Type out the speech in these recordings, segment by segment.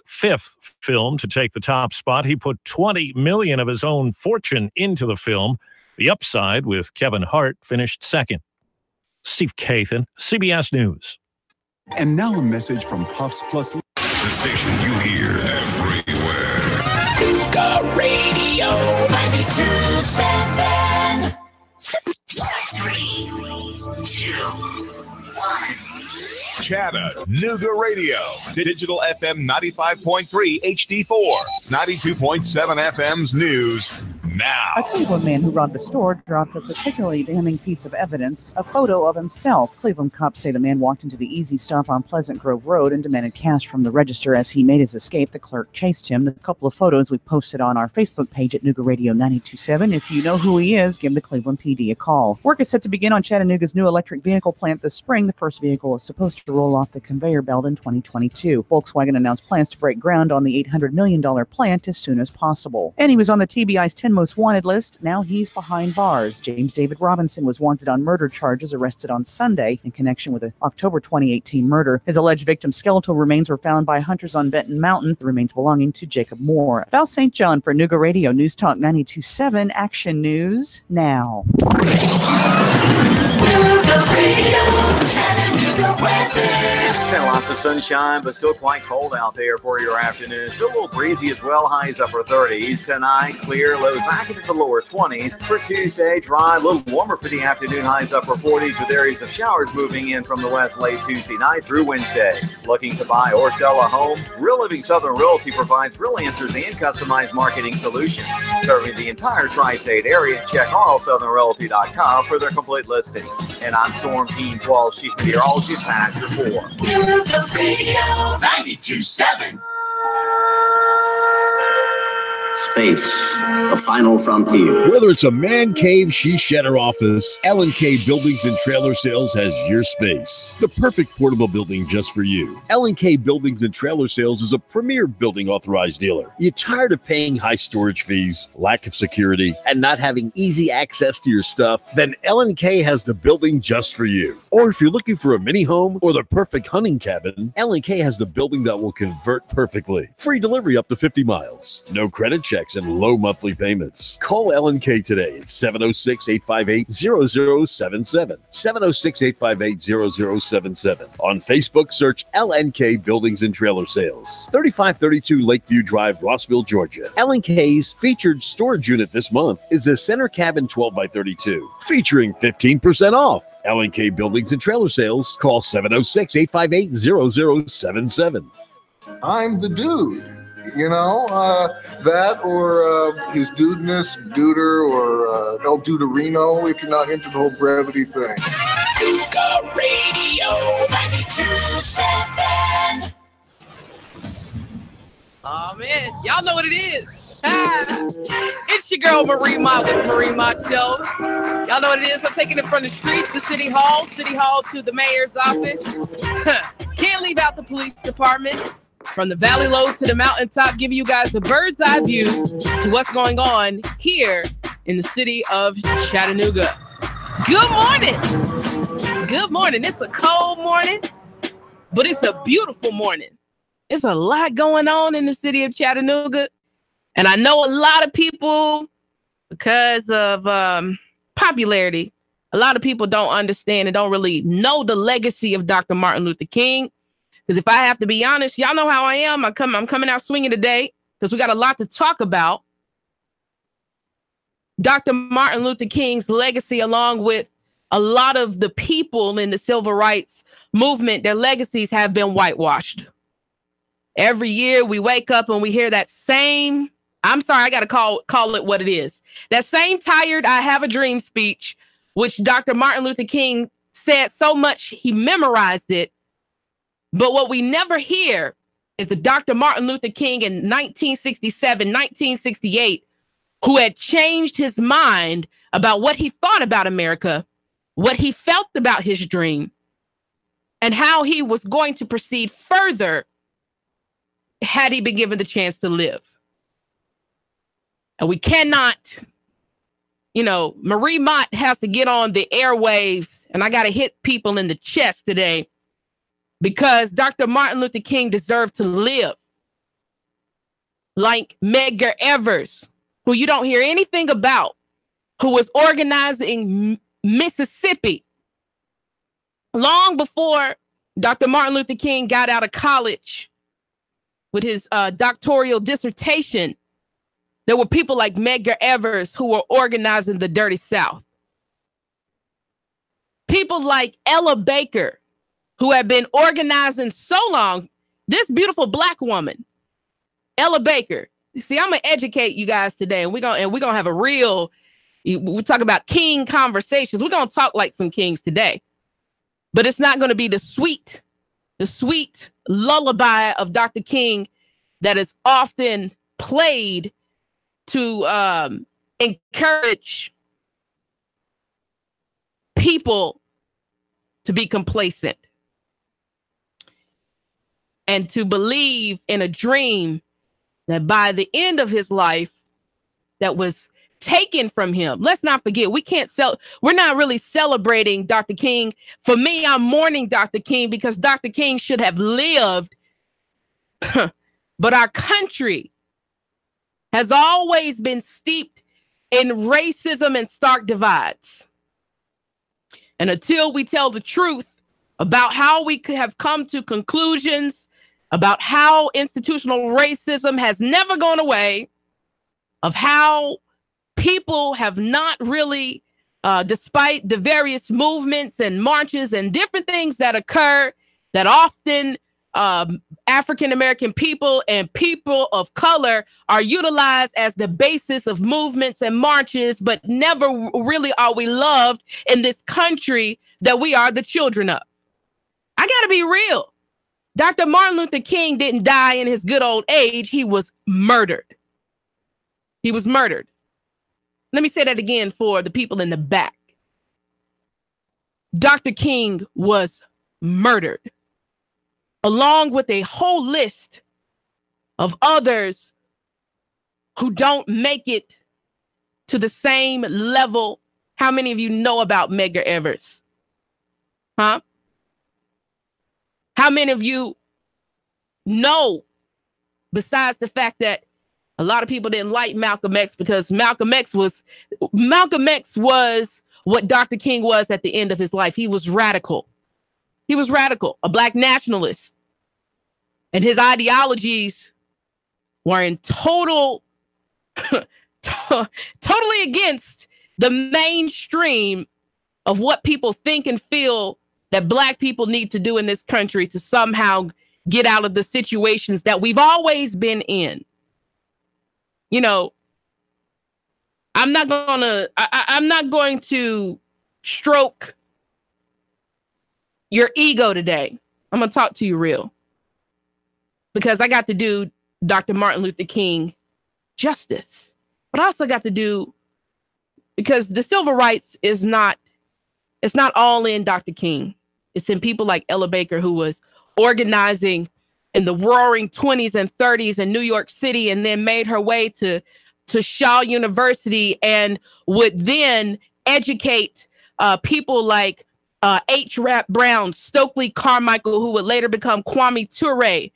fifth film to take the top spot. He put $20 million of his own fortune into the film. The Upside with Kevin Hart finished second. Steve Kathan, CBS News. And now a message from Puffs Plus. The station you hear everywhere. Cougar Radio 92.7. 3, 2, 1. Chattanooga Radio. Digital FM 95.3 HD4. 92.7 FM's news now. A Cleveland man who robbed a store dropped a particularly damning piece of evidence, a photo of himself. Cleveland cops say the man walked into the Easy Stop on Pleasant Grove Road and demanded cash from the register. As he made his escape, the clerk chased him. The couple of photos we posted on our Facebook page at Nougat Radio 92.7. If you know who he is, give the Cleveland PD a call. Work is set to begin on Chattanooga's new electric vehicle plant this spring. The first vehicle is supposed to roll off the conveyor belt in 2022. Volkswagen announced plans to break ground on the $800 million plant as soon as possible. And he was on the TBI's 10 most wanted list. Now he's behind bars. James David Robinson was wanted on murder charges, arrested on Sunday in connection with an October 2018 murder. His alleged victim's skeletal remains were found by hunters on Benton Mountain, the remains belonging to Jacob Moore. Val St. John for Nougat Radio News Talk 92.7 Action News now. Nougat Radio, Chattanooga weather. Lots of sunshine, but still quite cold out there for your afternoon. Still a little breezy as well. Highs upper 30s tonight. Clear, lows back into the lower 20s. For Tuesday, dry, a little warmer for the afternoon. Highs upper 40s with areas of showers moving in from the west late Tuesday night through Wednesday. Looking to buy or sell a home? Real Living Southern Realty provides real answers and customized marketing solutions. Serving the entire tri-state area. Check allsouthernrealty.com for their complete listings. And I'm Storm Team's Wall Chief Meteorologist Pat Report. Nougat Radio 92.7. Space, the final frontier. Whether it's a man cave, she shed her office, L&K Buildings and Trailer Sales has your space. The perfect portable building just for you. L&K Buildings and Trailer Sales is a premier building authorized dealer. You tired of paying high storage fees, lack of security, and not having easy access to your stuff? Then L&K has the building just for you. Or if you're looking for a mini home or the perfect hunting cabin, L&K has the building that will convert perfectly. Free delivery up to 50 miles. No credit checks and low monthly payments. Call L&K today at 706-858-0077. 706-858-0077. On Facebook, search L&K Buildings and Trailer Sales. 3532 Lakeview Drive, Rossville, Georgia. L&K's featured storage unit this month is a center cabin 12x32, featuring 15% off. L&K Buildings and Trailer Sales. Call 706-858-0077. I'm the dude. You know, that or his dudeness, Duder, or El Duderino, if you're not into the whole brevity thing. Cougar Radio 92.7. Oh, man. Y'all know what it is. It's your girl, Marie Mott with the Marie Mott Show. Y'all know what it is. I'm taking it from the streets to City Hall to the mayor's office. Can't leave out the police department. From the Valley Low to the mountaintop, giving you guys a bird's eye view to what's going on here in the city of Chattanooga. Good morning. Good morning. It's a cold morning, but it's a beautiful morning. There's a lot going on in the city of Chattanooga. And I know a lot of people, because of popularity, a lot of people don't understand and don't really know the legacy of Dr. Martin Luther King. Because if I have to be honest, y'all know how I am. I'm coming out swinging today because we got a lot to talk about. Dr. Martin Luther King's legacy, along with a lot of the people in the civil rights movement, their legacies have been whitewashed. Every year we wake up and we hear that same, I'm sorry, I got to call it what it is. That same tired I have a dream speech, which Dr. Martin Luther King said so much he memorized it. But what we never hear is the Dr. Martin Luther King in 1967, 1968, who had changed his mind about what he thought about America, what he felt about his dream, and how he was going to proceed further had he been given the chance to live. And we cannot, Marie Mott has to get on the airwaves, and I got to hit people in the chest today. Because Dr. Martin Luther King deserved to live. like Medgar Evers, who you don't hear anything about, who was organizing Mississippi long before Dr. Martin Luther King got out of college with his doctoral dissertation. There were people like Medgar Evers who were organizing the Dirty South. People like Ella Baker, who had been organizing so long. This beautiful black woman, Ella Baker. See, I'm gonna educate you guys today, and we're gonna have a real. We talk about king conversations. We're gonna talk like some kings today, but it's not gonna be the sweet lullaby of Dr. King that is often played to encourage people to be complacent and to believe in a dream that by the end of his life that was taken from him. Let's not forget, we're not really celebrating Dr. King. For me, I'm mourning Dr. King because Dr. King should have lived. But our country has always been steeped in racism and stark divides. And until we tell the truth about how we could have come to conclusions about how institutional racism has never gone away, of how people have not really, despite the various movements and marches and different things that occur, that often African-American people and people of color are utilized as the basis of movements and marches, but never really are we loved in this country that we are the children of. I got to be real. Dr. Martin Luther King didn't die in his good old age. He was murdered. He was murdered. Let me say that again for the people in the back. Dr. King was murdered, along with a whole list of others who don't make it to the same level. How many of you know about Medgar Evers? Huh? How many of you know, besides the fact that a lot of people didn't like Malcolm X because Malcolm X was what Dr. King was at the end of his life. He was radical. He was radical, a black nationalist. And his ideologies were in totally against the mainstream of what people think and feel that black people need to do in this country to somehow get out of the situations that we've always been in. You know, I'm not going to stroke your ego today. I'm going to talk to you real, because I got to do Dr. Martin Luther King justice, but I also got to do, because the civil rights it's not all in Dr. King. It's in people like Ella Baker, who was organizing in the roaring 20s and 30s in New York City, and then made her way to Shaw University and would then educate people like H. Rap Brown, Stokely Carmichael, who would later become Kwame Ture.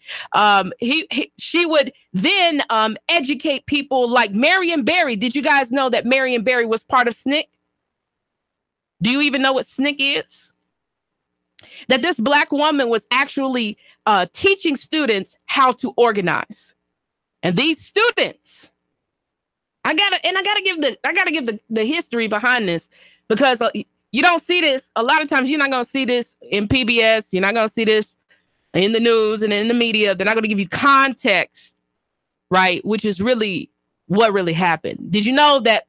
She would then educate people like Marion Barry. Did you guys know that Marion Barry was part of SNCC? Do you even know what SNCC is? That this black woman was actually teaching students how to organize. And these students, I gotta give the history behind this, because you don't see this. A lot of times you're not going to see this in PBS. You're not going to see this in the news and in the media. They're not going to give you context, right? Which is really what really happened. Did you know that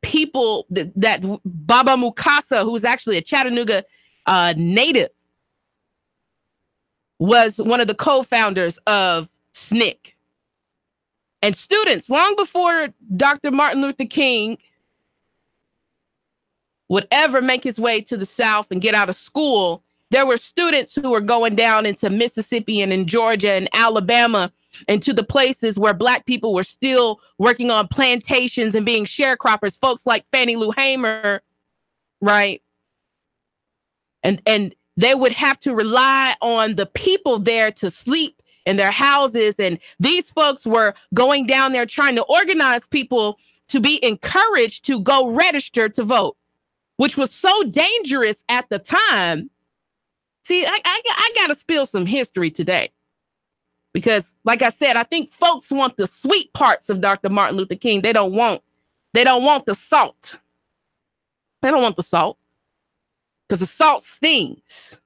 people that Baba Mukasa, who was actually a Chattanooga native, was one of the co-founders of SNCC? And students, long before Dr. Martin Luther King would ever make his way to the South and get out of school, there were students who were going down into Mississippi and in Georgia and Alabama, and to the places where black people were still working on plantations and being sharecroppers, folks like Fannie Lou Hamer, right? And they would have to rely on the people there to sleep in their houses. And these folks were going down there trying to organize people to be encouraged to go register to vote, which was so dangerous at the time. See, I got to spill some history today because, like I said, I think folks want the sweet parts of Dr. Martin Luther King. They don't want the salt. They don't want the salt because the salt stings.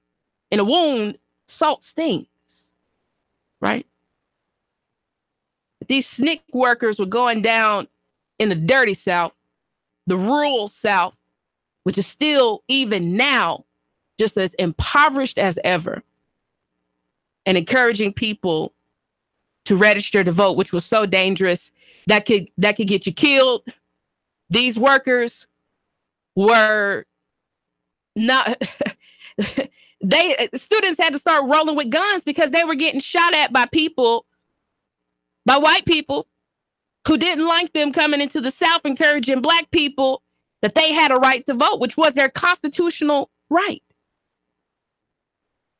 In a wound, salt stings, right? These SNCC workers were going down in the dirty South, the rural South, which is still, even now, just as impoverished as ever, and encouraging people to register to vote, which was so dangerous that could get you killed. These workers were not students had to start rolling with guns because they were getting shot at by white people who didn't like them coming into the South, encouraging Black people that they had a right to vote, which was their constitutional right.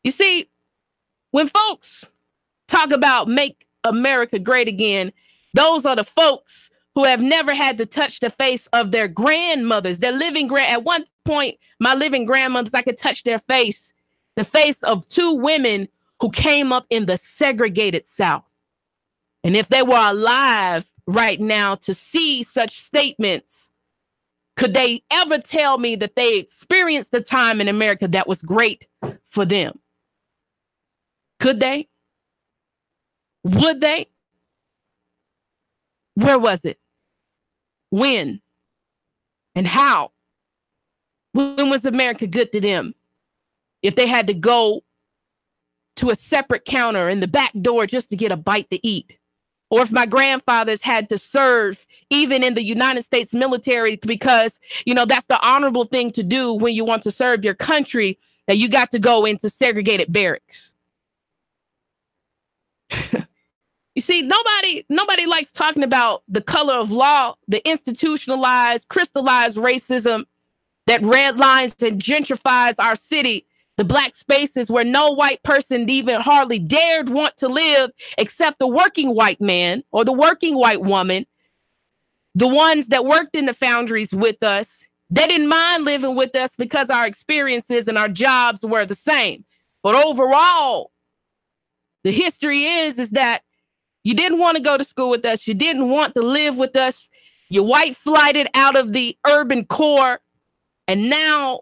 You see, when folks talk about make America great again, those are the folks who have never had to touch the face of their grandmothers, their living at one point, my living grandmothers, I could touch their face, the face of two women who came up in the segregated South. And if they were alive right now to see such statements, could they ever tell me that they experienced a time in America that was great for them? Could they? Would they? Where was it? When? And how? When was America good to them? If they had to go to a separate counter in the back door just to get a bite to eat. Or if my grandfathers had to serve even in the United States military because, that's the honorable thing to do when you want to serve your country, that you got to go into segregated barracks. You see, nobody likes talking about the color of law, the institutionalized, crystallized racism that redlines and gentrifies our city, the Black spaces where no white person even hardly dared want to live except the working white man or the working white woman, the ones that worked in the foundries with us. They didn't mind living with us because our experiences and our jobs were the same. But overall, the history is that you didn't want to go to school with us. You didn't want to live with us. You white flighted out of the urban core. And now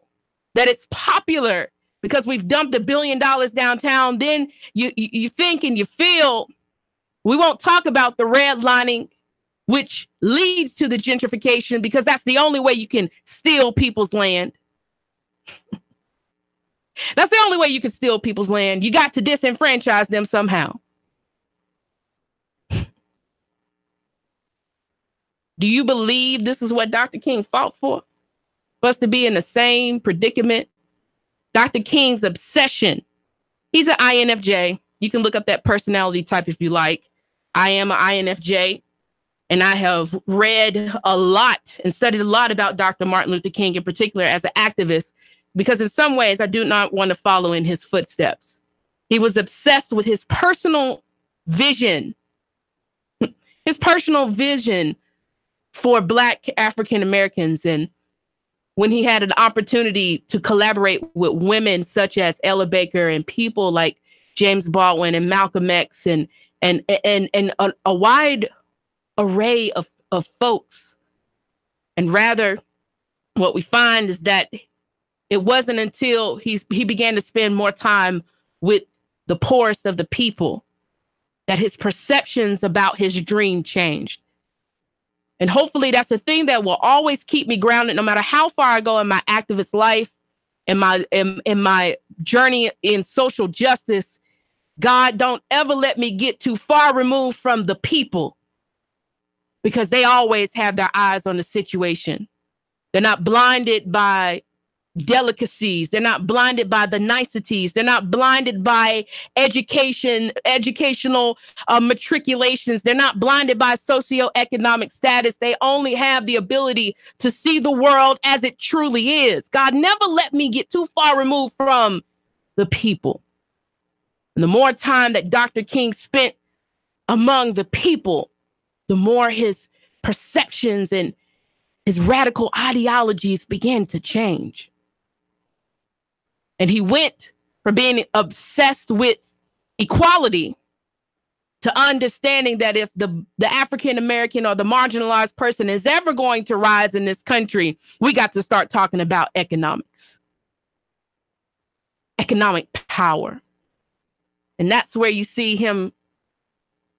that it's popular because we've dumped $1 billion downtown, then you think and you feel we won't talk about the redlining, which leads to the gentrification, because that's the only way you can steal people's land. That's the only way you can steal people's land. You got to disenfranchise them somehow. Do you believe this is what Dr. King fought for? For us to be in the same predicament? Dr. King's obsession. He's an INFJ. You can look up that personality type if you like. I am an INFJ. And I have read a lot and studied a lot about Dr. Martin Luther King in particular as an activist, because in some ways I do not want to follow in his footsteps. He was obsessed with his personal vision for Black African Americans. And when he had an opportunity to collaborate with women such as Ella Baker and people like James Baldwin and Malcolm X and a wide array of folks. And rather, what we find is that it wasn't until he began to spend more time with the poorest of the people that his perceptions about his dream changed. And hopefully that's a thing that will always keep me grounded no matter how far I go in my activist life, in my journey in social justice. God, don't ever let me get too far removed from the people, because they always have their eyes on the situation. They're not blinded by delicacies. They're not blinded by the niceties. They're not blinded by educational matriculations. They're not blinded by socioeconomic status. They only have the ability to see the world as it truly is. God, never let me get too far removed from the people. And the more time that Dr. King spent among the people, the more his perceptions and his radical ideologies began to change. And he went from being obsessed with equality to understanding that if the African-American or the marginalized person is ever going to rise in this country, we got to start talking about economics, economic power. And that's where you see him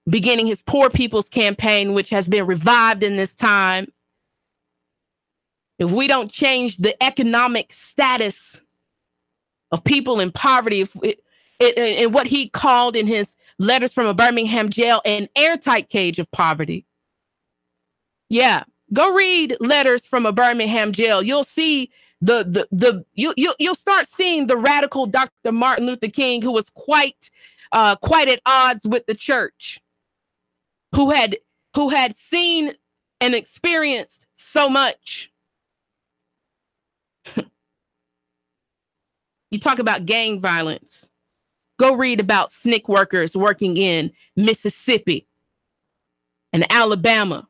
beginning his Poor People's Campaign, which has been revived in this time. If we don't change the economic status of people in poverty, and what he called in his letters from a Birmingham jail an airtight cage of poverty. Yeah, go read Letters from a Birmingham jail. You'll see you'll start seeing the radical Dr. Martin Luther King, who was quite at odds with the church, who had seen and experienced so much. You talk about gang violence. Go read about SNCC workers working in Mississippi and Alabama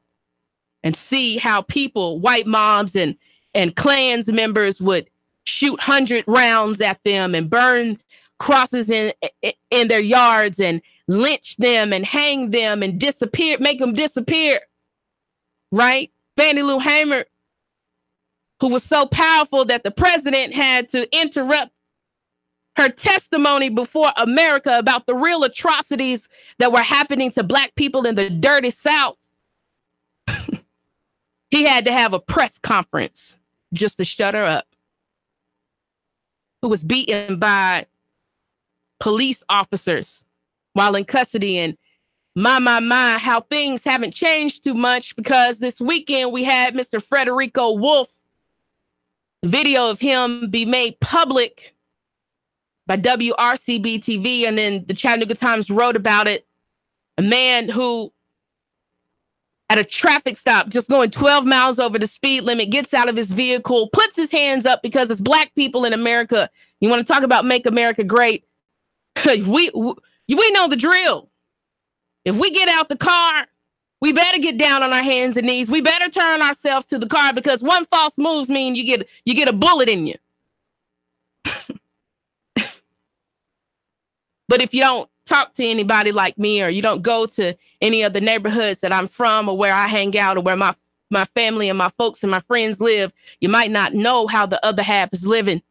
and see how people, white mobs and Klans members would shoot 100 rounds at them and burn crosses in their yards and lynch them and hang them and make them disappear. Right? Fannie Lou Hamer, who was so powerful that the president had to interrupt her testimony before America about the real atrocities that were happening to Black people in the dirty South. He had to have a press conference just to shut her up. Who was beaten by police officers while in custody. And my, how things haven't changed too much, because this weekend we had Mr. Frederico Wolf, video of him be made public by WRCB TV, and then the Chattanooga Times wrote about it. A man who, at a traffic stop, just going 12 miles over the speed limit, gets out of his vehicle, puts his hands up because it's Black people in America. You want to talk about make America great? we know the drill. If we get out the car, we better get down on our hands and knees. We better turn ourselves to the car, because one false move means you get a bullet in you. But if you don't talk to anybody like me, or you don't go to any of the neighborhoods that I'm from, or where I hang out, or where my family and my folks and my friends live, you might not know how the other half is living.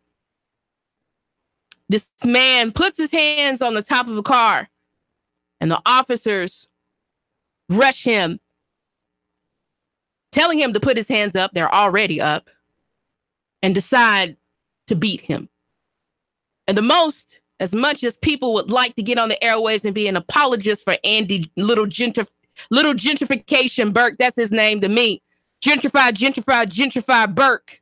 This man puts his hands on the top of a car, and the officers rush him, telling him to put his hands up. They're already up, and decide to beat him. And as much as people would like to get on the airwaves and be an apologist for Andy Little Gentrification Burke, that's his name to me. Gentrify Burke.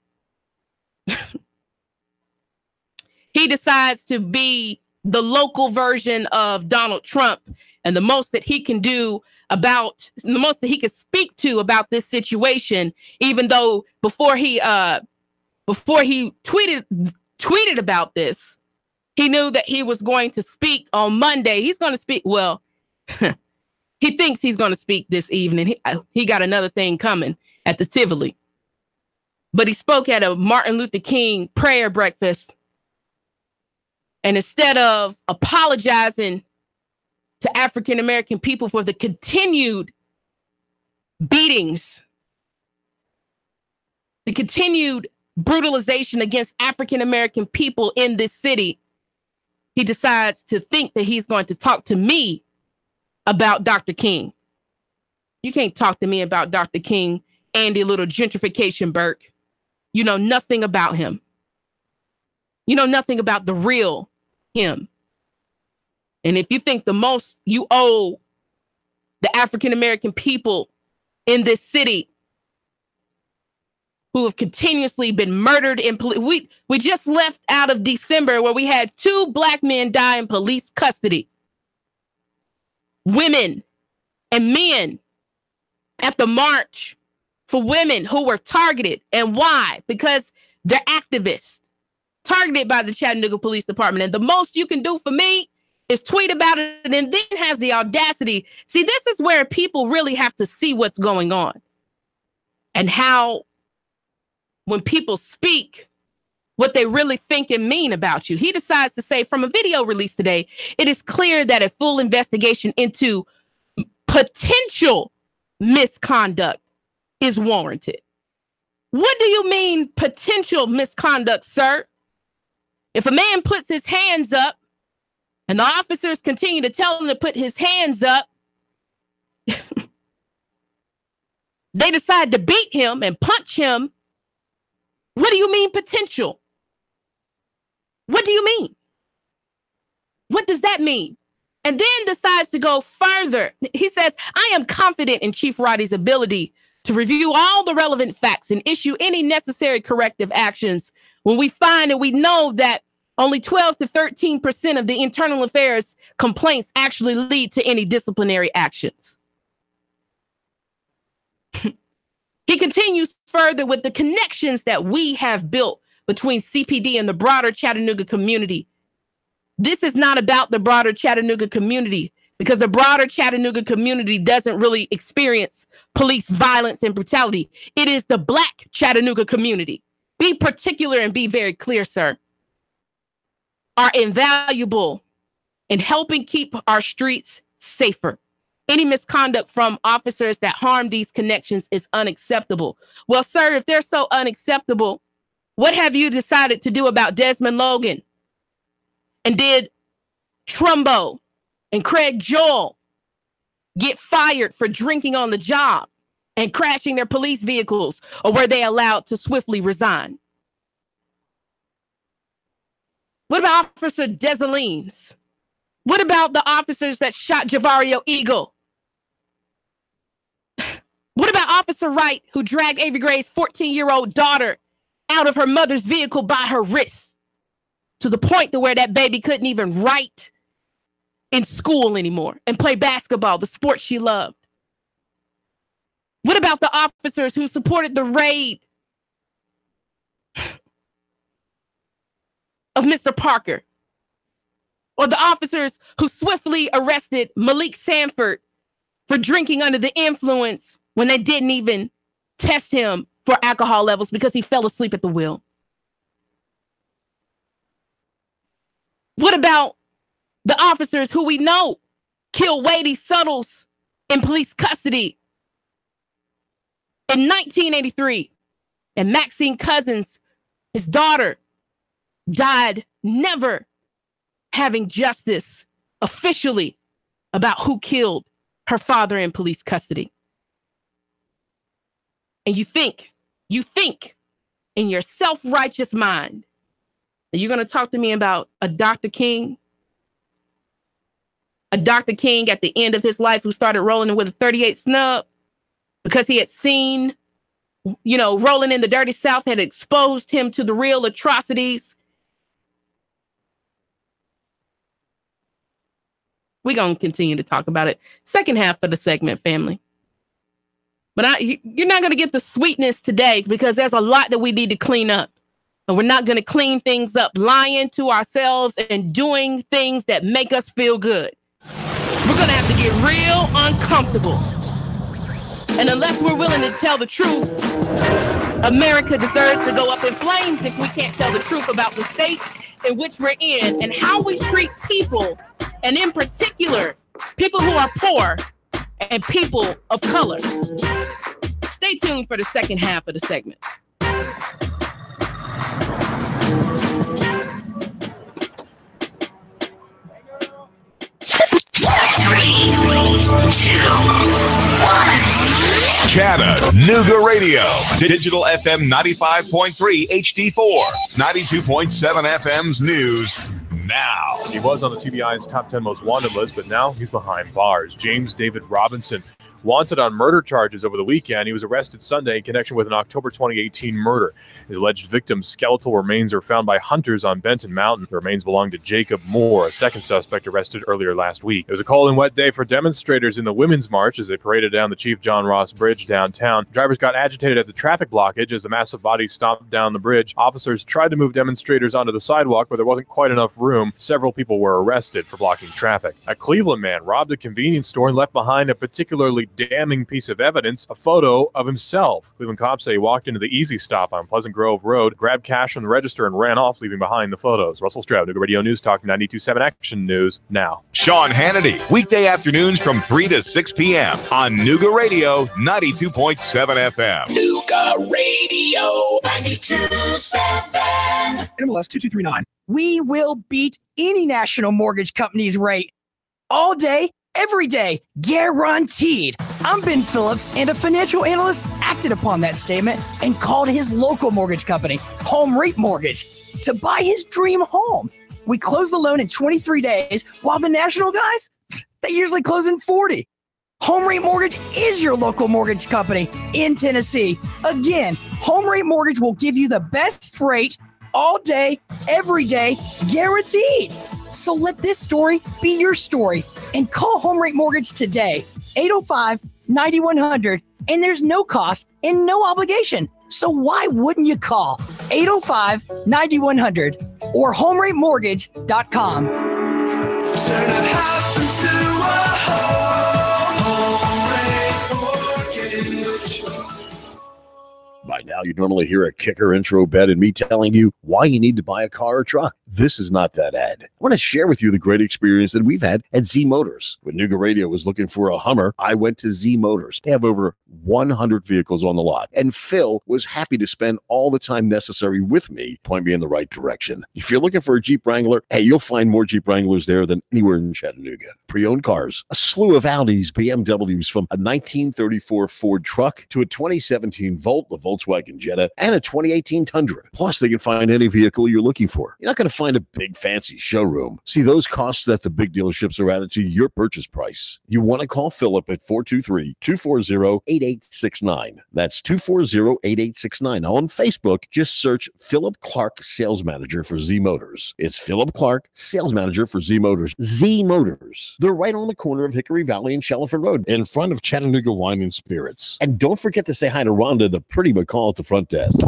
He decides to be the local version of Donald Trump, and the most that he can speak to about this situation, even though before he tweeted about this, he knew that he was going to speak on Monday. He's going to speak. Well, he thinks he's going to speak this evening. He got another thing coming at the Tivoli. But he spoke at a Martin Luther King prayer breakfast. And instead of apologizing to African-American people for the continued beatings, the continued brutalization against African-American people in this city, he decides to think that he's going to talk to me about Dr. King. You can't talk to me about Dr. King, Andy Little Gentrification Burke. You know nothing about him. You know nothing about the real him. And if you think the most you owe the African-American people in this city who have continuously been murdered in police. We just left out of December where we had 2 Black men die in police custody. Women and men at the March for Women who were targeted. And why? Because they're activists targeted by the Chattanooga Police Department. And the most you can do for me is tweet about it and then has the audacity. See, this is where people really have to see what's going on and how when people speak, what they really think and mean about you. He decides to say from a video released today, it is clear that a full investigation into potential misconduct is warranted. What do you mean potential misconduct, sir? If a man puts his hands up and the officers continue to tell him to put his hands up, they decide to beat him and punch him. What do you mean potential? What do you mean? What does that mean? And then decides to go further. He says, I am confident in Chief Roddy's ability to review all the relevant facts and issue any necessary corrective actions when we find and we know that only 12 to 13% of the internal affairs complaints actually lead to any disciplinary actions. He continues further with the connections that we have built between CPD and the broader Chattanooga community. This is not about the broader Chattanooga community because the broader Chattanooga community doesn't really experience police violence and brutality. It is the Black Chattanooga community. Be particular and be very clear, sir. Are invaluable in helping keep our streets safer. Any misconduct from officers that harm these connections is unacceptable. Well, sir, if they're so unacceptable, what have you decided to do about Desmond Logan? And did Trumbo and Craig Joel get fired for drinking on the job and crashing their police vehicles, or were they allowed to swiftly resign? What about Officer Desalines? What about the officers that shot Javario Eagle? What about Officer Wright, who dragged Avery Gray's 14-year-old daughter out of her mother's vehicle by her wrists to the point to where that baby couldn't even write in school anymore and play basketball, the sport she loved? What about the officers who supported the raid of Mr. Parker? Or the officers who swiftly arrested Malik Sanford for drinking under the influence when they didn't even test him for alcohol levels because he fell asleep at the wheel? What about the officers who we know killed Wadey Suttles in police custody in 1983? And Maxine Cousins, his daughter, died never having justice officially about who killed her father in police custody. And you think in your self-righteous mind that you're going to talk to me about a Dr. King? A Dr. King at the end of his life who started rolling with a 38 snub because he had seen, rolling in the dirty South had exposed him to the real atrocities. We're going to continue to talk about it. Second half of the segment, family. But you're not going to get the sweetness today because there's a lot that we need to clean up. And we're not going to clean things up lying to ourselves and doing things that make us feel good. We're going to have to get real uncomfortable. And unless we're willing to tell the truth, America deserves to go up in flames if we can't tell the truth about the state in which we're in and how we treat people, and in particular, people who are poor and people of color. Stay tuned for the second half of the segment. 3, 2, 1. Chattanooga Radio. Digital FM 95.3 HD4. 92.7 FM's news now. He was on the TBI's top 10 most wanted list, but now he's behind bars. James David Robinson wanted on murder charges over the weekend. He was arrested Sunday in connection with an October 2018 murder. His alleged victim's skeletal remains are found by hunters on Benton Mountain. The remains belong to Jacob Moore, a second suspect arrested earlier last week. It was a cold and wet day for demonstrators in the Women's March as they paraded down the Chief John Ross Bridge downtown. Drivers got agitated at the traffic blockage as the massive bodies stomped down the bridge. Officers tried to move demonstrators onto the sidewalk, but there wasn't quite enough room. Several people were arrested for blocking traffic. A Cleveland man robbed a convenience store and left behind a particularly damning piece of evidence, a photo of himself. Cleveland cops say he walked into the Easy Stop on Pleasant Grove Road, grabbed cash from the register, and ran off, leaving behind the photos. Russell Stroud, Nuga Radio News Talk 92.7 Action News now. Sean Hannity, weekday afternoons from 3 to 6 p.m. on Nuga Radio 92.7 FM. Nuga Radio 92.7. MLS 2239. We will beat any national mortgage company's rate. All day, every day, guaranteed. I'm Ben Phillips, and a financial analyst acted upon that statement and called his local mortgage company, Home Rate Mortgage, to buy his dream home. We close the loan in 23 days, while the national guys, they usually close in 40. Home Rate Mortgage is your local mortgage company in Tennessee. Again, Home Rate Mortgage will give you the best rate all day, every day, guaranteed. So let this story be your story and call Home Rate Mortgage today, 805-9100, and there's no cost and no obligation. So why wouldn't you call 805-9100 or HomeRateMortgage.com? Turn a house into a home rate mortgage. By now, you normally hear a kicker intro bed and me telling you why you need to buy a car or truck. This is not that ad. I want to share with you the great experience that we've had at Z Motors. When Nuga Radio was looking for a Hummer, I went to Z Motors. They have over 100 vehicles on the lot, and Phil was happy to spend all the time necessary with me, point me in the right direction. If you're looking for a Jeep Wrangler, hey, you'll find more Jeep Wranglers there than anywhere in Chattanooga. Pre-owned cars, a slew of Audis, BMWs, from a 1934 Ford truck to a 2017 Volt, a Volkswagen Jetta, and a 2018 Tundra. Plus, they can find any vehicle you're looking for. You're not going to find a big fancy showroom. See, those costs at the big dealerships are added to your purchase price. You want to call Philip at 423-240-8869. That's 240-8869. On Facebook, just search Philip Clark Sales Manager for Z Motors. It's Philip Clark, Sales Manager for Z Motors. Z Motors. They're right on the corner of Hickory Valley and Shellford Road, in front of Chattanooga Wine and Spirits. And don't forget to say hi to Rhonda, the pretty McCall at the front desk.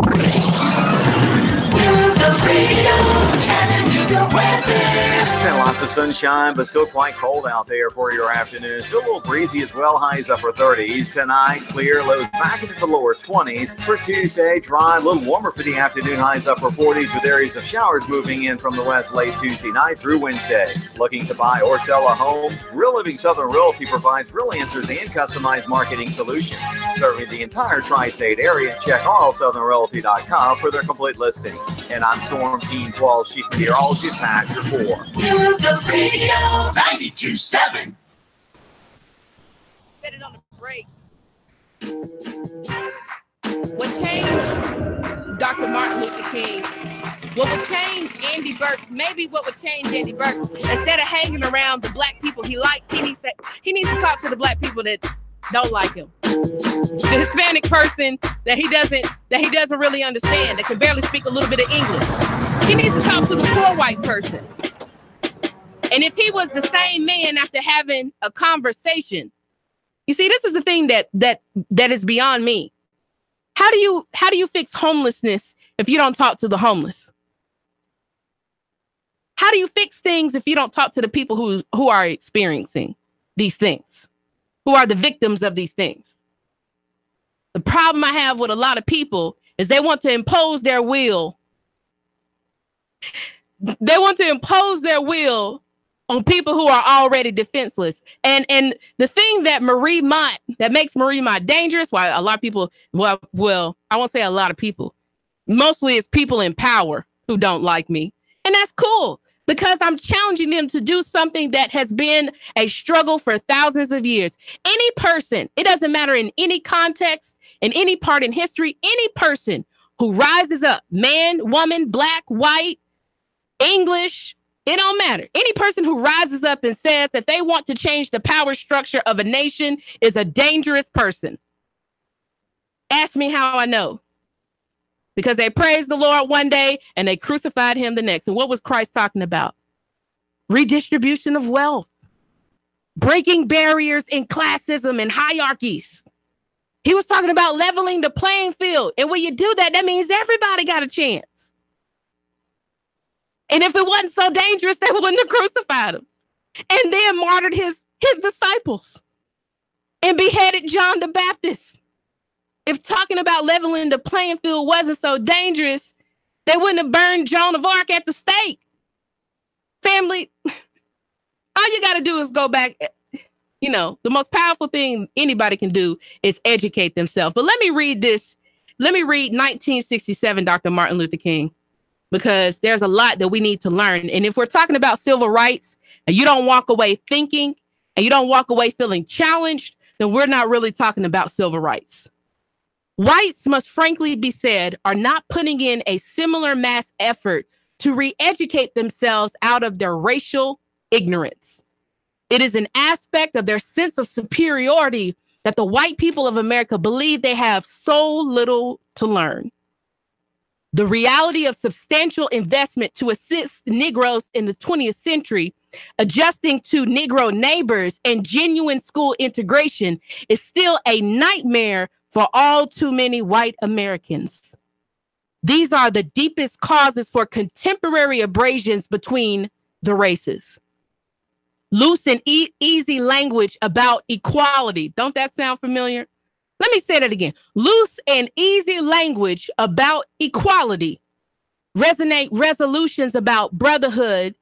It's been lots of sunshine, but still quite cold out there for your afternoon. Still a little breezy as well. Highs upper 30s tonight. Clear, lows back into the lower 20s. For Tuesday, dry, a little warmer for the afternoon. Highs upper 40s with areas of showers moving in from the west late Tuesday night through Wednesday. Looking to buy or sell a home? Real Living Southern Realty provides real answers and customized marketing solutions. Serving the entire tri-state area. Check allsouthernrealty.com for their complete listing. And I'm Storm Team 12 Chief Meteorologist Patrick Ford. Nuga Radio 92.7. Set it on the break. What changed Dr. Martin Luther King? What would change Andy Burke? Maybe what would change Andy Burke? Instead of hanging around the black people he likes, he needs to talk to the black people that don't like him. The Hispanic person that he doesn't really understand, that can barely speak a little bit of English. He needs to talk to the poor white person. And if he was the same man after having a conversation, you see, this is the thing that is beyond me. How do you fix homelessness if you don't talk to the homeless? How do you fix things if you don't talk to the people who are experiencing these things, who are the victims of these things? The problem I have with a lot of people is they want to impose their will. They want to impose their will on people who are already defenseless. And the thing that makes Marie Mott dangerous, why a lot of people, well, I won't say a lot of people, mostly it's people in power who don't like me. And that's cool, because I'm challenging them to do something that has been a struggle for thousands of years. Any person, it doesn't matter in any context, in any part in history, any person who rises up, man, woman, black, white, English, It don't matter. Any person who rises up and says that they want to change the power structure of a nation is a dangerous person. Ask me how I know. Because they praised the Lord one day and they crucified him the next. And what was Christ talking about? Redistribution of wealth, breaking barriers in classism and hierarchies. He was talking about leveling the playing field. And when you do that, that means everybody got a chance. And if it wasn't so dangerous, they wouldn't have crucified him. And then martyred his disciples and beheaded John the Baptist. If talking about leveling the playing field wasn't so dangerous, they wouldn't have burned Joan of Arc at the stake. Family, all you got to do is go back. You know, the most powerful thing anybody can do is educate themselves. But let me read this. Let me read 1967, Dr. Martin Luther King, because there's a lot that we need to learn. And if we're talking about civil rights and you don't walk away thinking and you don't walk away feeling challenged, then we're not really talking about civil rights. Whites, must frankly be said, are not putting in a similar mass effort to re-educate themselves out of their racial ignorance. It is an aspect of their sense of superiority that the white people of America believe they have so little to learn. The reality of substantial investment to assist Negroes in the 20th century, adjusting to Negro neighbors and genuine school integration is still a nightmare for all too many white Americans. These are the deepest causes for contemporary abrasions between the races. Loose and easy language about equality. Don't that sound familiar? Let me say that again. Loose and easy language about equality. Resonate resolutions about brotherhood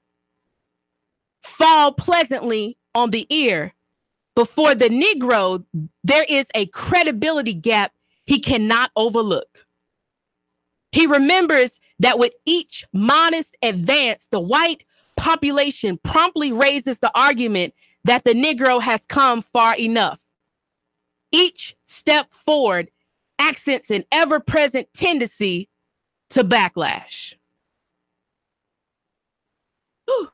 fall pleasantly on the ear. But for the Negro, there is a credibility gap he cannot overlook. He remembers that with each modest advance, the white population promptly raises the argument that the Negro has come far enough. Each step forward accents an ever-present tendency to backlash. Whew.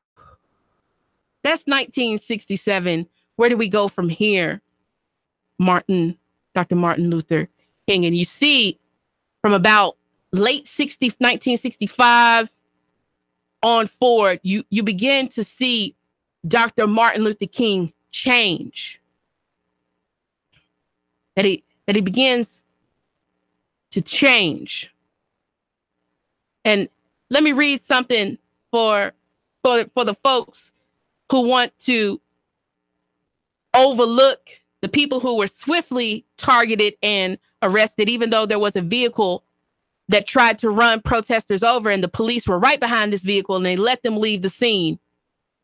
That's 1967. Where do we go from here? Dr. Martin Luther King. And you see from about late 1965 on forward, you begin to see Dr. Martin Luther King change. That he begins to change. And let me read something for the folks who want to overlook the people who were swiftly targeted and arrested, even though there was a vehicle that tried to run protesters over and the police were right behind this vehicle and they let them leave the scene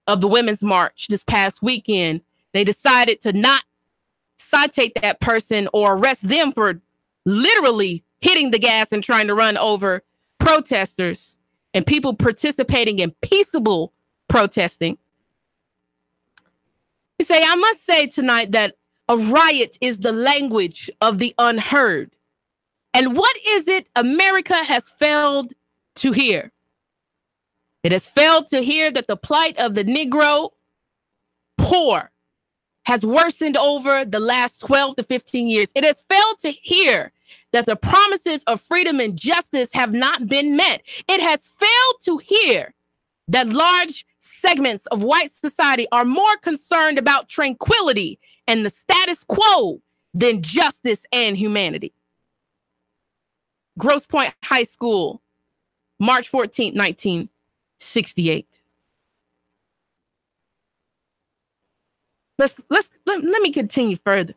of the Women's March this past weekend. They decided to not citate that person or arrest them for literally hitting the gas and trying to run over protesters and people participating in peaceable protesting. You say, I must say tonight that a riot is the language of the unheard. And what is it America has failed to hear? It has failed to hear that the plight of the Negro poor has worsened over the last 12 to 15 years. It has failed to hear that the promises of freedom and justice have not been met. It has failed to hear that large segments of white society are more concerned about tranquility and the status quo than justice and humanity. Grosse Pointe High School, March 14th, 1968. Let me continue further.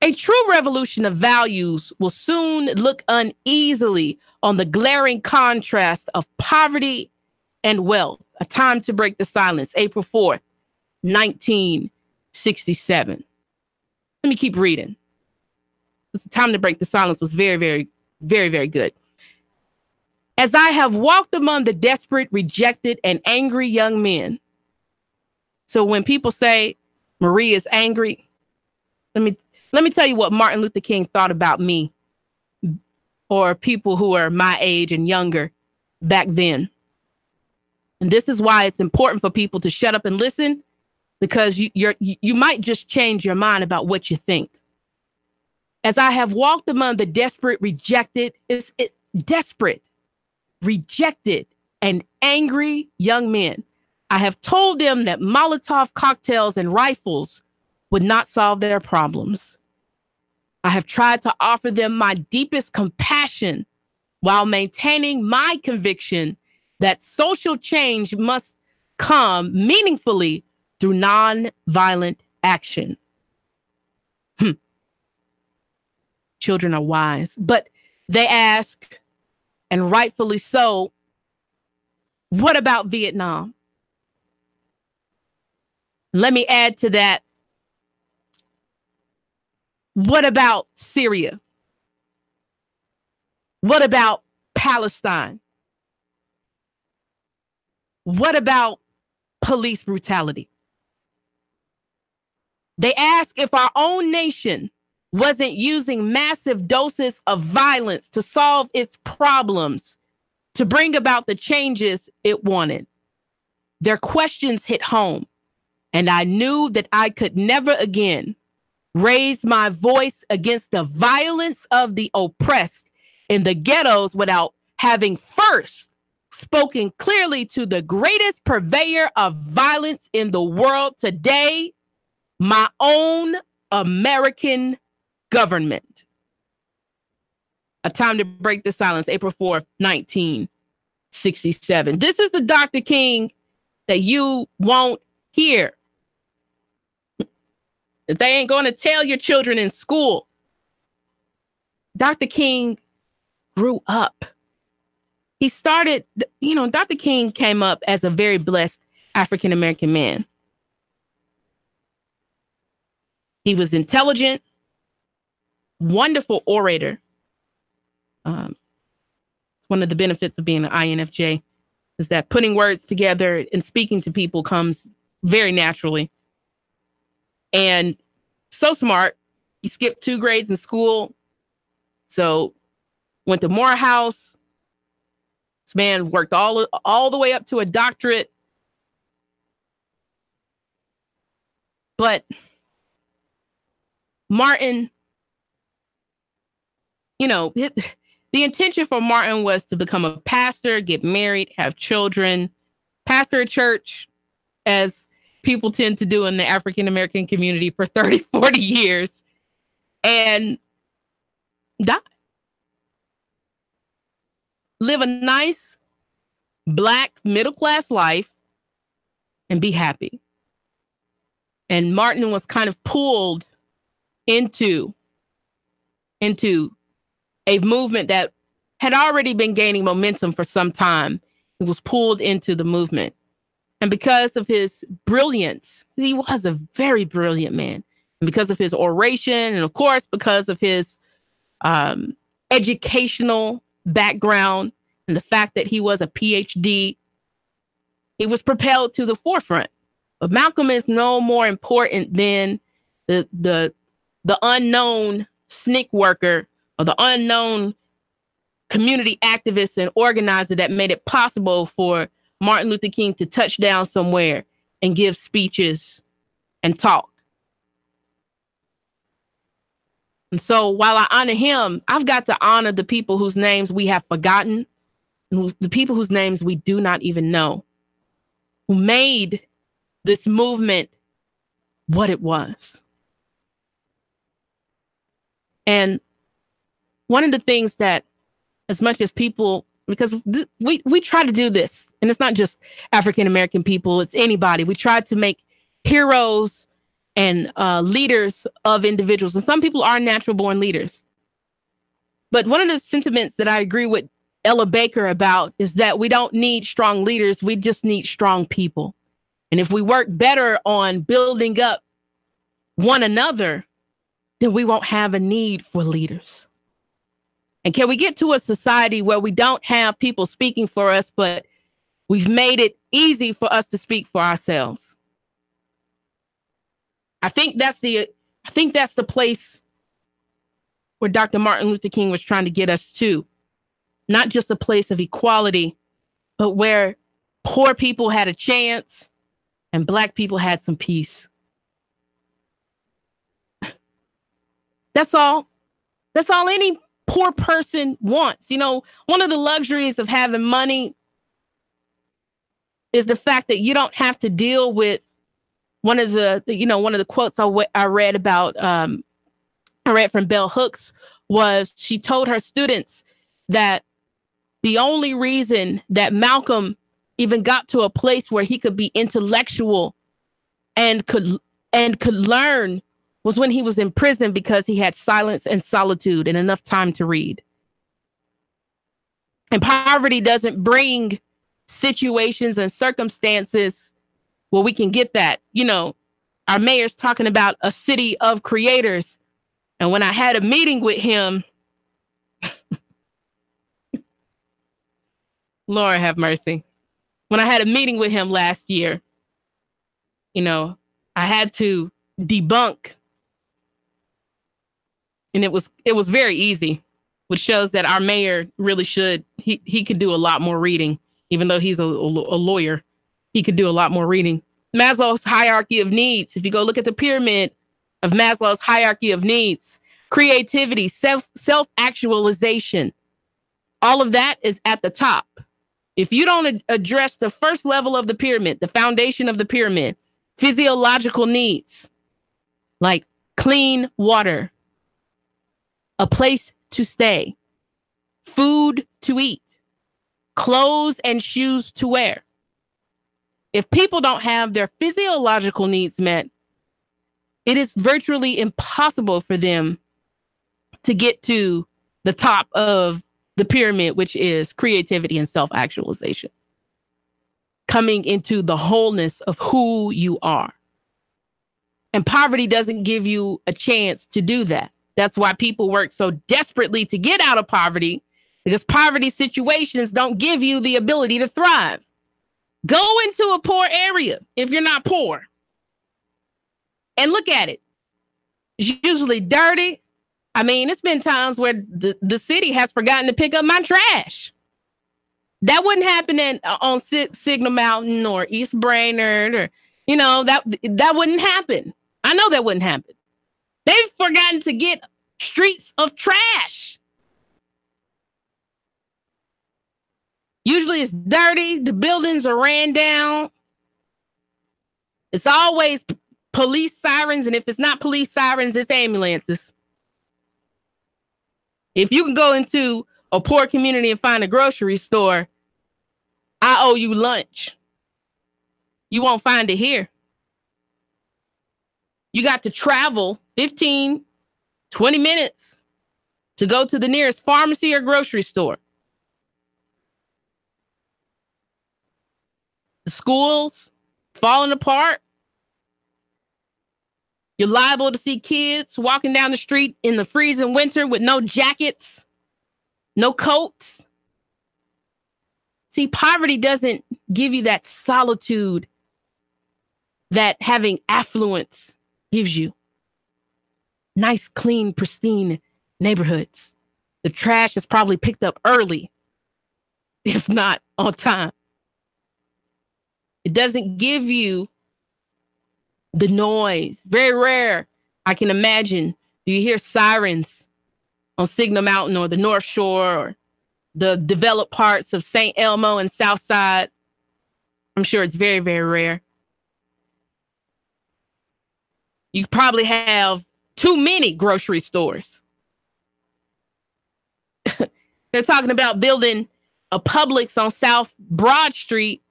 A true revolution of values will soon look uneasily on the glaring contrast of poverty and wealth. A Time to Break the Silence, April 4th, 1967. Let me keep reading. The Time to Break the Silence was very, very, very, very good. As I have walked among the desperate, rejected, and angry young men. So when people say Marie is angry, let me tell you what Martin Luther King thought about me, or people who are my age and younger back then. And this is why it's important for people to shut up and listen, because you might just change your mind about what you think. As I have walked among the desperate, rejected, and angry young men, I have told them that Molotov cocktails and rifles would not solve their problems. I have tried to offer them my deepest compassion while maintaining my conviction that social change must come meaningfully through nonviolent action. Children are wise, but they ask, and rightfully so, what about Vietnam? Let me add to that. What about Syria? What about Palestine? What about police brutality? They ask if our own nation wasn't using massive doses of violence to solve its problems, to bring about the changes it wanted. Their questions hit home, and I knew that I could never again raise my voice against the violence of the oppressed in the ghettos without having first spoken clearly to the greatest purveyor of violence in the world today, my own American government. A time to break the silence, April 4th, 1967. This is the Dr. King that you won't hear. If they ain't going to tell your children in school. Dr. King grew up. He started, Dr. King came up as a very blessed African-American man. He was intelligent, wonderful orator. One of the benefits of being an INFJ is that putting words together and speaking to people comes very naturally. And so smart. He skipped 2 grades in school. So went to Morehouse. This man worked all the way up to a doctorate. But Martin, the intention for Martin was to become a pastor, get married, have children, pastor a church, as people tend to do in the African-American community for 30, 40 years, and die. Live a nice Black middle-class life and be happy. And Martin was kind of pulled into a movement that had already been gaining momentum for some time. He was pulled into the movement. And because of his brilliance, he was a very brilliant man. And because of his oration, and of course, because of his educational background and the fact that he was a PhD, he was propelled to the forefront. But Malcolm is no more important than the unknown SNCC worker or the unknown community activist and organizer that made it possible for Martin Luther King to touch down somewhere and give speeches and talk. And so while I honor him, I've got to honor the people whose names we have forgotten and the people whose names we do not even know, who made this movement what it was. And one of the things that, as much as people, because we try to do this, and it's not just African-American people, it's anybody. We try to make heroes and leaders of individuals. And some people are natural born leaders. But one of the sentiments that I agree with Ella Baker about is that we don't need strong leaders. We just need strong people. And if we work better on building up one another, then we won't have a need for leaders. And can we get to a society where we don't have people speaking for us, but we've made it easy for us to speak for ourselves? I think that's the place where Dr. Martin Luther King was trying to get us to. Not just a place of equality, but where poor people had a chance and black people had some peace. That's all. That's all any poor person wants. You know, one of the luxuries of having money is the fact that you don't have to deal with one of the quotes I read about, I read from Bell Hooks was she told her students that the only reason that Malcolm even got to a place where he could be intellectual and could learn was when he was in prison because he had silence and solitude and enough time to read. And poverty doesn't bring situations and circumstances where we can get that. You know, our mayor's talking about a city of creators. And when I had a meeting with him, Lord have mercy. When I had a meeting with him last year, you know, I had to debunk. And it was very easy, which shows that our mayor really he could do a lot more reading, even though he's a lawyer. He could do a lot more reading. Maslow's hierarchy of needs. If you go look at the pyramid of Maslow's hierarchy of needs, creativity, self-actualization, all of that is at the top. If you don't address the first level of the pyramid, the foundation of the pyramid, physiological needs, like clean water, a place to stay, food to eat, clothes and shoes to wear. If people don't have their physiological needs met, it is virtually impossible for them to get to the top of the pyramid, which is creativity and self-actualization. Coming into the wholeness of who you are. And poverty doesn't give you a chance to do that. That's why people work so desperately to get out of poverty, because poverty situations don't give you the ability to thrive. Go into a poor area if you're not poor and look at it. It's usually dirty. I mean, it's been times where the city has forgotten to pick up my trash. That wouldn't happen on Signal Mountain or East Brainerd, or, you know, that wouldn't happen. I know that wouldn't happen. They've forgotten to get streets of trash. Usually it's dirty. The buildings are ran down. It's always police sirens. And if it's not police sirens, it's ambulances. If you can go into a poor community and find a grocery store, I owe you lunch. You won't find it here. You got to travel 15, 20 minutes to go to the nearest pharmacy or grocery store. The schools falling apart. You're liable to see kids walking down the street in the freezing winter with no jackets, no coats. See, poverty doesn't give you that solitude that having affluence gives you. Nice, clean, pristine neighborhoods. The trash is probably picked up early, if not on time. It doesn't give you the noise. Very rare, I can imagine. Do you hear sirens on Signal Mountain or the North Shore or the developed parts of St. Elmo and Southside? I'm sure it's very, very rare. You probably have too many grocery stores. They're talking about building a Publix on South Broad Street,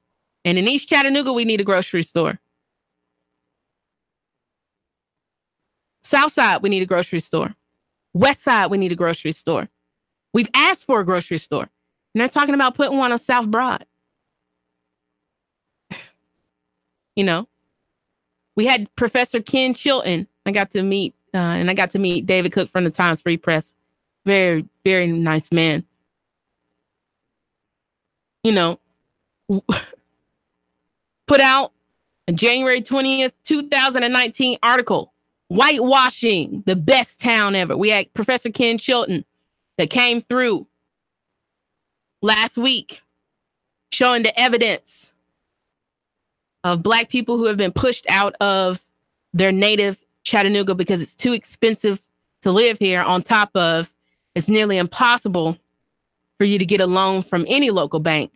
and in East Chattanooga, we need a grocery store. South Side, we need a grocery store. West Side, we need a grocery store. We've asked for a grocery store, and they're talking about putting one on South Broad. You know, we had Professor Ken Chilton. I got to meet David Cook from the Times Free Press. Very, very nice man. You know, put out a January 20th, 2019 article, Whitewashing the Best Town Ever. We had Professor Ken Chilton that came through last week showing the evidence of Black people who have been pushed out of their native Chattanooga because it's too expensive to live here, on top of it's nearly impossible for you to get a loan from any local bank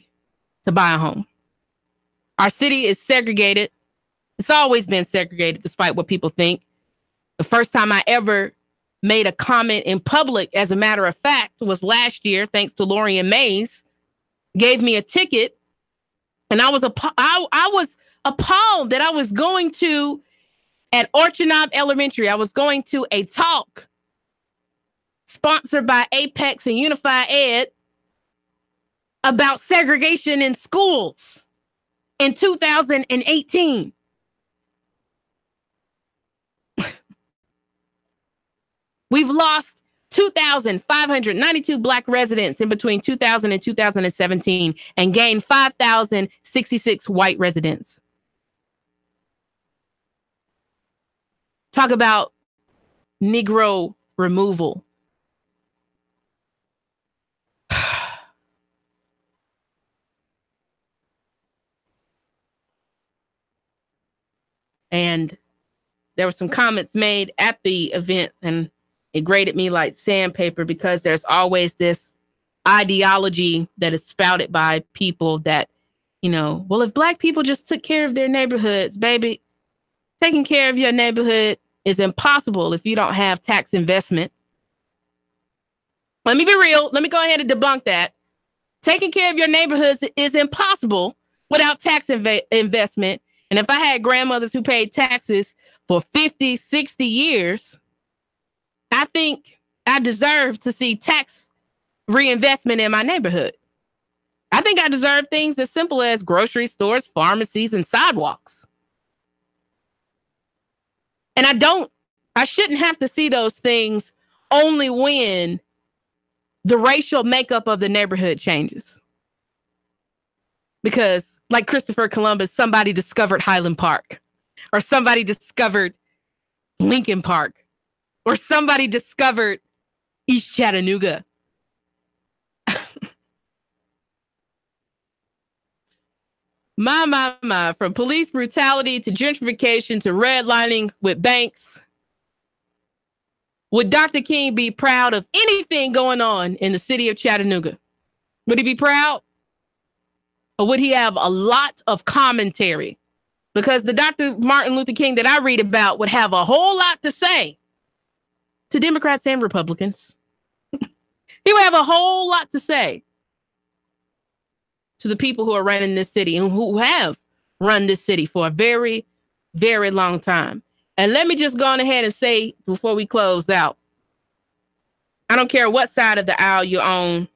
to buy a home. Our city is segregated. It's always been segregated, despite what people think. The first time I ever made a comment in public, as a matter of fact, was last year, thanks to Lorian Mays, gave me a ticket. And I was appalled that I was going to, at Orchard Knob Elementary, I was going to a talk sponsored by Apex and Unified Ed about segregation in schools in 2018. We've lost 2,592 Black residents in between 2000 and 2017 and gained 5,066 white residents. Talk about Negro removal. And there were some comments made at the event, and it grated me like sandpaper, because there's always this ideology that is spouted by people that, you know, well, if Black people just took care of their neighborhoods, baby, taking care of your neighborhood is impossible if you don't have tax investment. Let me be real. Let me go ahead and debunk that. Taking care of your neighborhoods is impossible without tax investment. And if I had grandmothers who paid taxes for 50, 60 years, I think I deserve to see tax reinvestment in my neighborhood. I think I deserve things as simple as grocery stores, pharmacies, and sidewalks. And I shouldn't have to see those things only when the racial makeup of the neighborhood changes. Because, like Christopher Columbus, somebody discovered Highland Park, or somebody discovered Lincoln Park, or somebody discovered East Chattanooga. My, from police brutality to gentrification to redlining with banks. Would Dr. King be proud of anything going on in the city of Chattanooga? Would he be proud? Or would he have a lot of commentary? Because the Dr. Martin Luther King that I read about would have a whole lot to say to Democrats and Republicans. He would have a whole lot to say to the people who are running this city and who have run this city for a very, very long time. And let me just go on ahead and say before we close out, I don't care what side of the aisle you're on.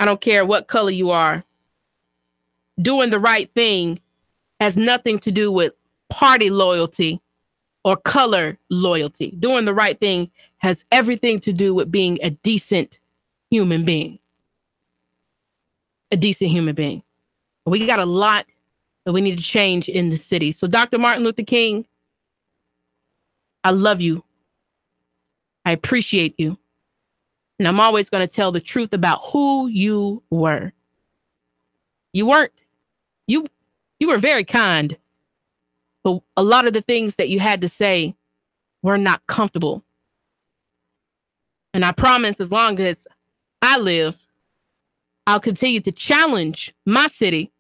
I don't care what color you are. Doing the right thing has nothing to do with party loyalty or color loyalty. Doing the right thing has everything to do with being a decent human being. A decent human being. We got a lot that we need to change in the city. So Dr. Martin Luther King, I love you. I appreciate you. And I'm always going to tell the truth about who you were. You weren't. You were very kind. But a lot of the things that you had to say were not comfortable. And I promise, as long as I live, I'll continue to challenge my city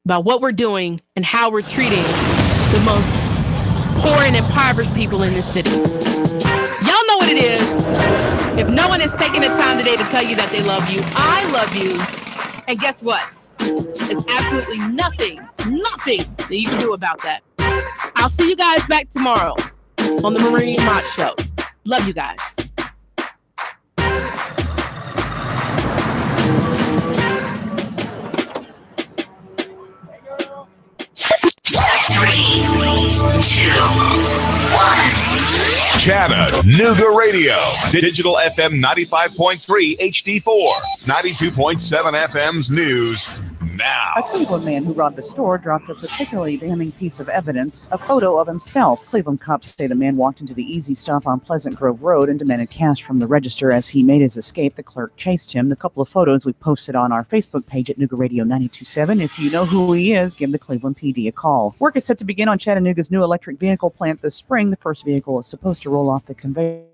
about what we're doing and how we're treating the most poor and impoverished people in this city. Y'all know what it is. If no one has taken the time today to tell you that they love you, I love you. And guess what? There's absolutely nothing that you can do about that. I'll see you guys back tomorrow on the Marine Mott Show. Love you guys. Chattanooga Radio. Digital FM 95.3 HD4. 92.7 FM's news. now. A Cleveland man who robbed a store dropped a particularly damning piece of evidence, a photo of himself. Cleveland cops say the man walked into the Easy Stop on Pleasant Grove Road and demanded cash from the register as he made his escape. The clerk chased him. The couple of photos we posted on our Facebook page at Nooga Radio 92.7. If you know who he is, give the Cleveland PD a call. Work is set to begin on Chattanooga's new electric vehicle plant this spring. The first vehicle is supposed to roll off the conveyor